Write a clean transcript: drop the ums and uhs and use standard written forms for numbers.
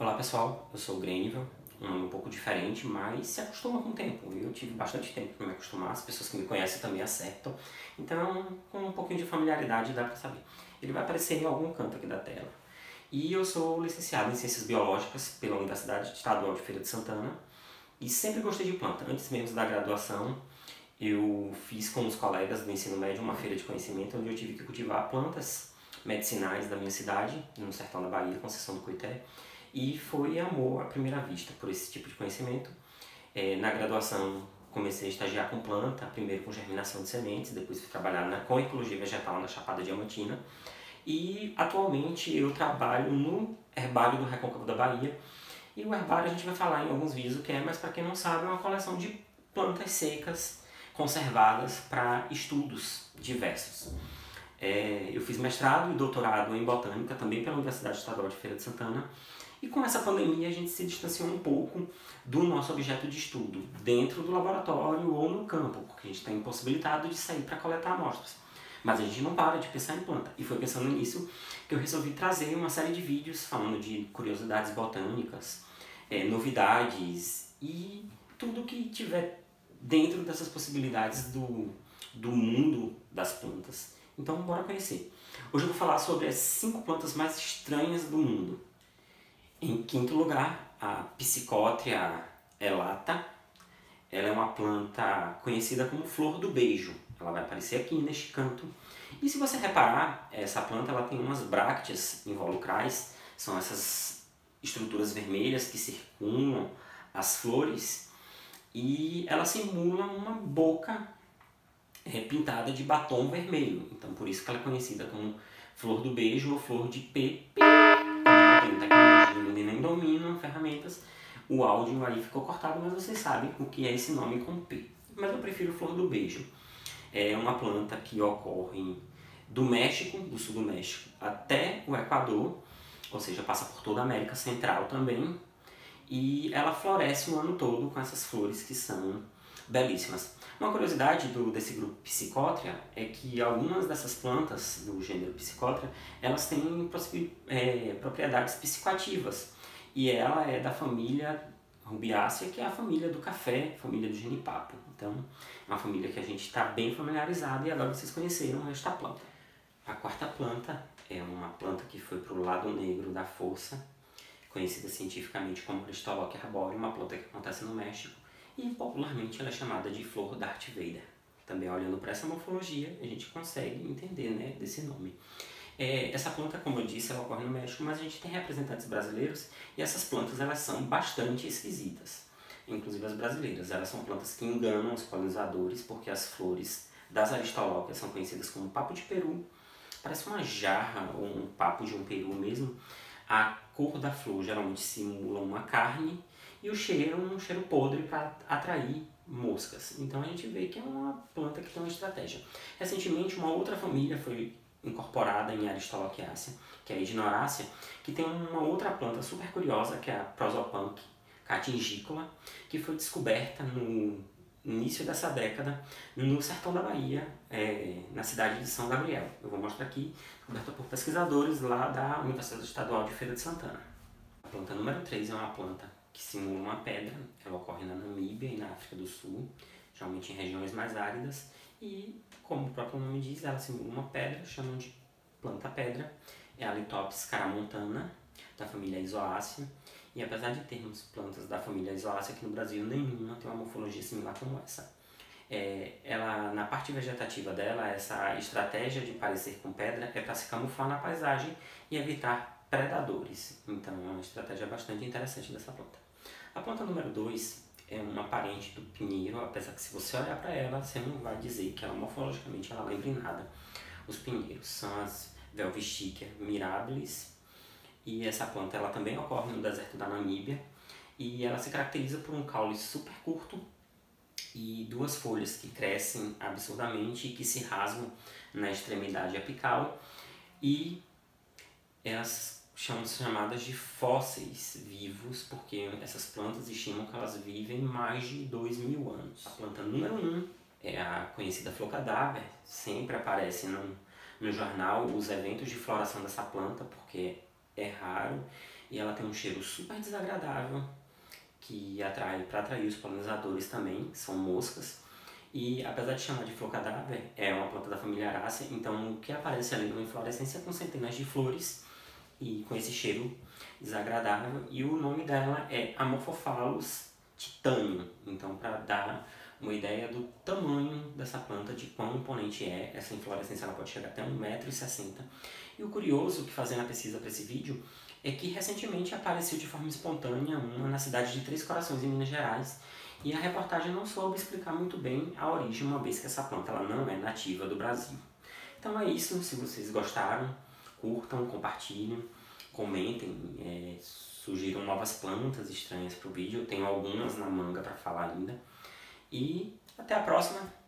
Olá pessoal, eu sou o Grenivel, um nome um pouco diferente, mas se acostuma com o tempo. Eu tive bastante tempo para me acostumar, as pessoas que me conhecem também acertam. Então, com um pouquinho de familiaridade dá para saber. Ele vai aparecer em algum canto aqui da tela. E eu sou licenciado em Ciências Biológicas pela Universidade Estadual de Feira de Santana e sempre gostei de planta. Antes mesmo da graduação, eu fiz com os colegas do ensino médio uma feira de conhecimento onde eu tive que cultivar plantas medicinais da minha cidade, no sertão da Bahia, Conceição do Coité, e foi amor à primeira vista por esse tipo de conhecimento. Na graduação comecei a estagiar com planta, primeiro com germinação de sementes, depois fui trabalhar com ecologia vegetal na Chapada Diamantina e atualmente eu trabalho no herbário do Recôncavo da Bahia. E o herbário a gente vai falar em alguns vídeos o que é, mas para quem não sabe é uma coleção de plantas secas conservadas para estudos diversos. Eu fiz mestrado e doutorado em botânica também pela Universidade Estadual de Feira de Santana. E com essa pandemia a gente se distanciou um pouco do nosso objeto de estudo, dentro do laboratório ou no campo, porque a gente está impossibilitado de sair para coletar amostras. Mas a gente não para de pensar em planta. E foi pensando nisso que eu resolvi trazer uma série de vídeos falando de curiosidades botânicas, novidades e tudo que tiver dentro dessas possibilidades do mundo das plantas. Então bora conhecer. Hoje eu vou falar sobre as 5 plantas mais estranhas do mundo. Em quinto lugar, a Psicotria elata. Ela é uma planta conhecida como flor do beijo. Ela vai aparecer aqui neste canto. E se você reparar, essa planta ela tem umas brácteas involucrais. São essas estruturas vermelhas que circundam as flores. E ela simula uma boca pintada de batom vermelho. Então por isso que ela é conhecida como flor do beijo ou flor de P. Como não tem tecnologia e nem dominam ferramentas, o áudio aí ficou cortado, mas vocês sabem o que é esse nome com P. Mas eu prefiro flor do beijo. É uma planta que ocorre do México, do sul do México, até o Equador, ou seja, passa por toda a América Central também. E ela floresce o ano todo com essas flores que são belíssimas. Uma curiosidade desse grupo Psicotria é que algumas dessas plantas do gênero Psicotria, elas têm propriedades psicoativas. E ela é da família Rubiácea, que é a família do café, família do genipapo. Então, é uma família que a gente está bem familiarizado e agora vocês conheceram esta planta. A quarta planta é uma planta que foi para o lado negro da força, conhecida cientificamente como Aristolochia arborea, uma planta que acontece no México e popularmente ela é chamada de flor Darth Vader. Também olhando para essa morfologia a gente consegue entender, né, desse nome. Essa planta, como eu disse, ela ocorre no México, mas a gente tem representantes brasileiros e essas plantas elas são bastante esquisitas, inclusive as brasileiras. Elas são plantas que enganam os polinizadores porque as flores das Aristolóquias são conhecidas como papo de peru, parece uma jarra ou um papo de um peru mesmo. A cor da flor geralmente simula uma carne e o cheiro um cheiro podre para atrair moscas. Então a gente vê que é uma planta que tem uma estratégia. Recentemente uma outra família foi incorporada em Aristolochiaceae, que é a Ignorácea, que tem uma outra planta super curiosa que é a Prosopunk catingicola, que foi descoberta no início dessa década no sertão da Bahia, na cidade de São Gabriel. Eu vou mostrar aqui, descoberta por pesquisadores lá da Universidade Estadual de Feira de Santana. A planta número 3 é uma planta que simula uma pedra, ela ocorre na Namíbia e na África do Sul, geralmente em regiões mais áridas, e como o próprio nome diz, ela simula uma pedra, chamam de planta-pedra, é a Litopsis caramontana, da família Isoácea, e apesar de termos plantas da família Isoácea aqui no Brasil, nenhuma tem uma morfologia similar como essa. Ela, na parte vegetativa dela, essa estratégia de parecer com pedra é para se camuflar na paisagem e evitar predadores. Então é uma estratégia bastante interessante dessa planta. A planta número 2 é uma parente do pinheiro, apesar que se você olhar para ela, você não vai dizer que ela morfologicamente ela lembra em nada os pinheiros. São as Welwitschia mirabilis, e essa planta ela também ocorre no deserto da Namíbia e ela se caracteriza por um caule super curto e 2 folhas que crescem absurdamente e que se rasgam na extremidade apical, e elas são chamadas de fósseis vivos porque essas plantas estimam que elas vivem mais de 2.000 anos. A planta número 1 é a conhecida flor cadáver, sempre aparece no jornal os eventos de floração dessa planta porque é raro e ela tem um cheiro super desagradável que para atrair os polinizadores também, são moscas. E apesar de chamar de flor cadáver, é uma planta da família Arácea, então o que aparece ali numa inflorescência com centenas de flores e com esse cheiro desagradável. E o nome dela é Amorphophallus titanium, então para dar uma ideia do tamanho dessa planta, de quão imponente é. Essa inflorescência ela pode chegar até 1,60 m. E o curioso que fazendo a pesquisa para esse vídeo é que recentemente apareceu de forma espontânea uma na cidade de Três Corações, em Minas Gerais, e a reportagem não soube explicar muito bem a origem, uma vez que essa planta ela não é nativa do Brasil. Então é isso, se vocês gostaram, curtam, compartilhem, comentem, sugiram novas plantas estranhas para o vídeo, eu tenho algumas na manga para falar ainda. E até a próxima!